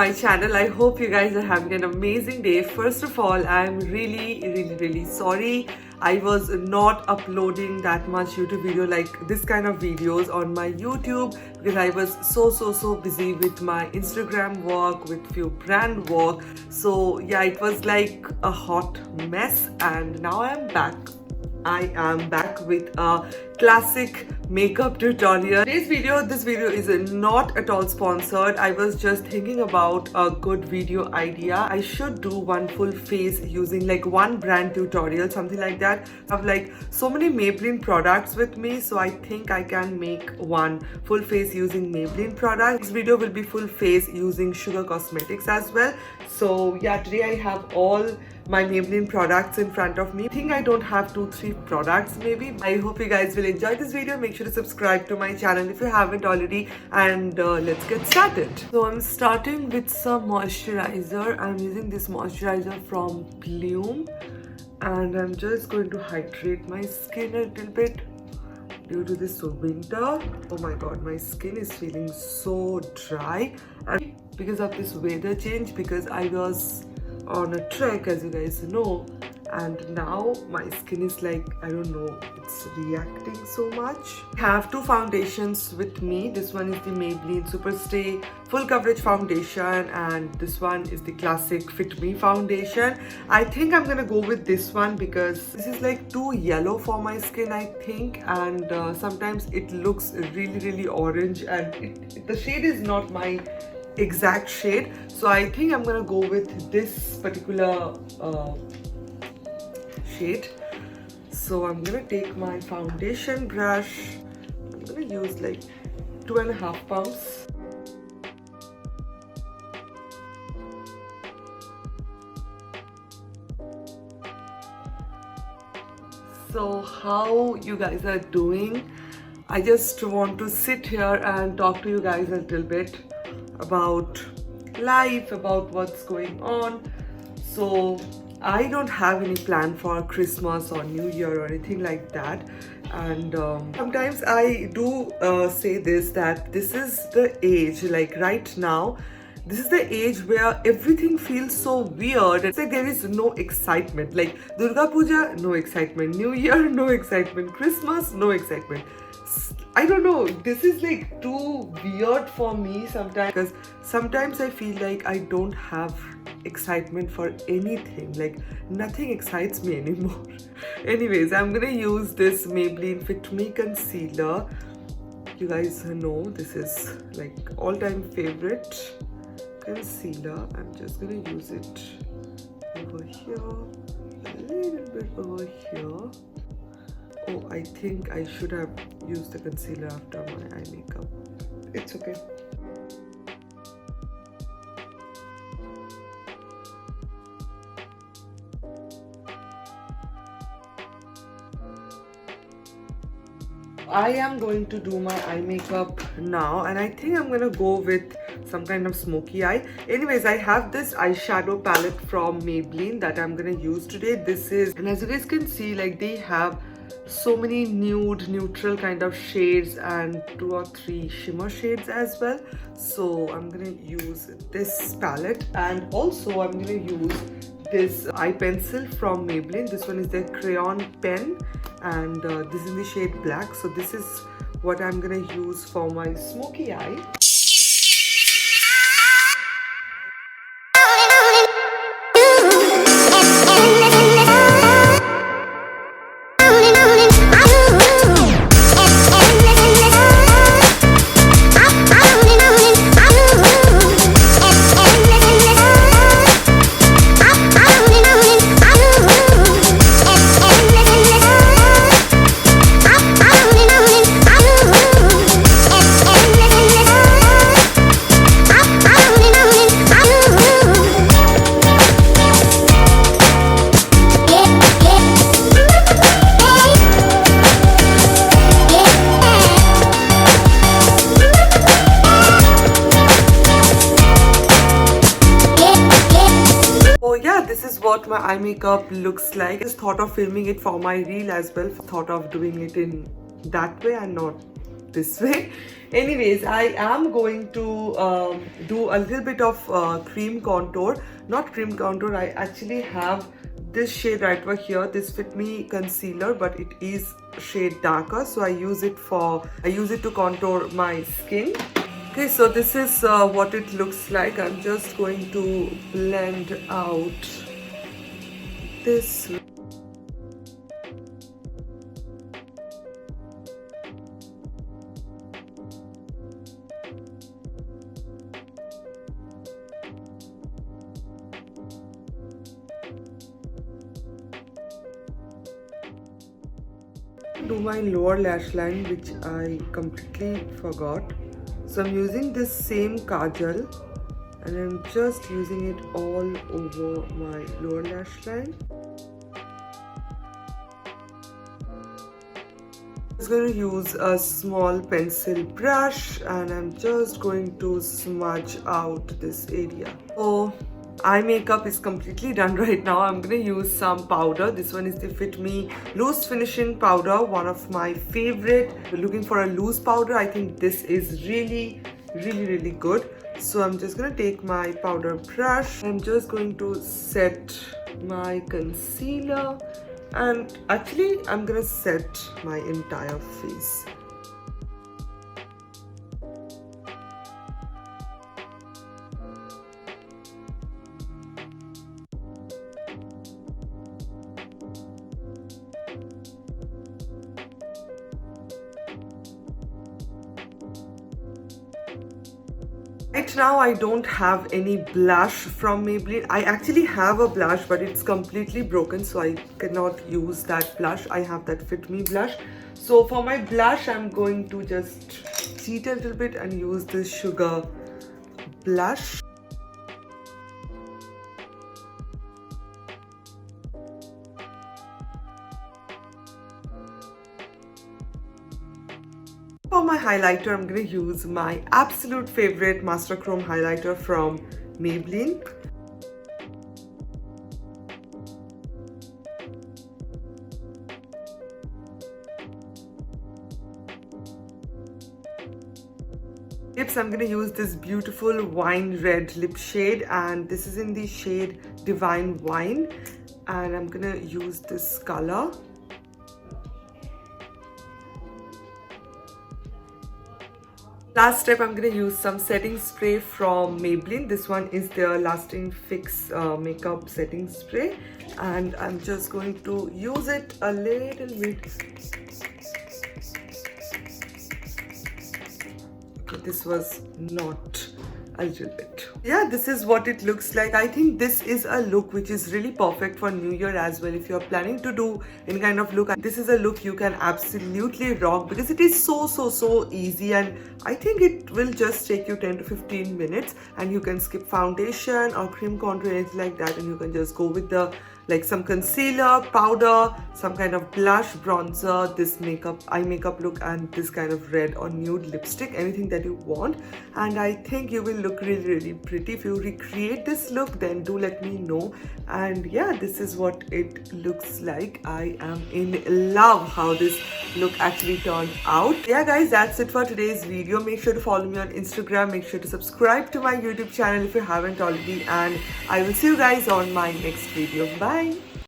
my channel. I hope you guys are having an amazing day. First of all, I'm really sorry I was not uploading that much YouTube video, like this kind of videos on my YouTube, because I was so busy with my Instagram work, with few brand work. So yeah, it was like a hot mess, and now I am back with a classic makeup tutorial. This video is not at all sponsored. I was just thinking about a good video idea. I should do one full face using like one brand tutorial, something like that. I have like so many Maybelline products with me, so I think I can make one full face using Maybelline products. This video will be full face using Sugar Cosmetics as well. So yeah, today I have all my Maybelline products in front of me. I think I don't have 2-3 products maybe. I hope you guys will enjoy this video. Make sure to subscribe to my channel if you haven't already, and let's get started. So I'm starting with some moisturizer. I'm using this moisturizer from Bloom, and I'm just going to hydrate my skin a little bit due to this winter. Oh my god, my skin is feeling so dry, and because of this weather change, because I was on a trek, as you guys know, and now my skin is like, I don't know, it's reacting so much. I have two foundations with me. This one is the Maybelline Superstay Full Coverage Foundation, and this one is the classic Fit Me foundation. I think I'm gonna go with this one because this is like too yellow for my skin, I think, and sometimes it looks really orange, and the shade is not my exact shade. So I think I'm gonna go with this particular shade. So I'm gonna take my foundation brush. I'm gonna use like 2.5 pumps. So how you guys are doing? I just want to sit here and talk to you guys a little bit about life, about what's going on. So I don't have any plan for Christmas or New Year or anything like that, and sometimes I do say this, that this is the age, like right now, this is the age where everything feels so weird. It's like there is no excitement. Like Durga Puja, no excitement. New Year, no excitement. Christmas, no excitement. I don't know, this is like too weird for me sometimes, because sometimes I feel like I don't have excitement for anything, like nothing excites me anymore. Anyways, I'm gonna use this Maybelline Fit Me concealer. You guys know this is like all-time favorite concealer. I'm just gonna use it over here, a little bit over here. Oh, I think I should have used the concealer after my eye makeup. It's okay. I am going to do my eye makeup now, and I think I'm gonna go with some kind of smoky eye. Anyways, I have this eyeshadow palette from Maybelline that I'm gonna use today. This is, and as you guys can see, like they have so many nude, neutral kind of shades and 2 or 3 shimmer shades as well. So I'm gonna use this palette, and also I'm gonna use this eye pencil from Maybelline. This one is the crayon pen, and this is the shade black. So this is what I'm gonna use for my smoky eye. This is what my eye makeup looks like. I just thought of filming it for my reel as well. Thought of doing it in that way and not this way. Anyways, I am going to do a little bit of cream contour. Not cream contour, I actually have this shade right over here, this Fit Me concealer, but it is shade darker, so I use it to contour my skin. Okay, so this is what it looks like. I'm just going to blend out this. Do my lower lash line, which I completely forgot. So I'm using this same kajal and I'm just using it all over my lower lash line. I'm just going to use a small pencil brush and I'm just going to smudge out this area. So eye makeup is completely done right now. I'm gonna use some powder. This one is the Fit Me loose finishing powder, one of my favorite. If you're looking for a loose powder, I think this is really good. So I'm just gonna take my powder brush. I'm just going to set my concealer, and actually I'm gonna set my entire face. Right now I don't have any blush from Maybelline. I actually have a blush, but it's completely broken, so I cannot use that blush. I have that Fit Me blush. So for my blush, I'm going to just cheat a little bit and use this sugar blush. For my highlighter, I'm going to use my absolute favorite Master Chrome highlighter from Maybelline. Lips, I'm going to use this beautiful wine red lip shade, and this is in the shade Divine Wine, and I'm going to use this color. Last step, I'm going to use some setting spray from Maybelline. This one is their Lasting Fix makeup setting spray, and I'm just going to use it a little bit. Okay, this was not a little bit. Yeah, this is what it looks like. I think this is a look which is really perfect for New Year as well. If you're planning to do any kind of look, this is a look you can absolutely rock, because it is so easy, and I think it will just take you 10 to 15 minutes, and you can skip foundation or cream contour, anything like that, and you can just go with the some concealer, powder, some kind of blush, bronzer, this eye makeup look, and this kind of red or nude lipstick, anything that you want. And I think you will look really pretty. If you recreate this look, then do let me know. And yeah, this is what it looks like. I am in love how this look actually turned out. Yeah guys, that's it for today's video. Make sure to follow me on Instagram. Make sure to subscribe to my YouTube channel if you haven't already, and I will see you guys on my next video. Bye.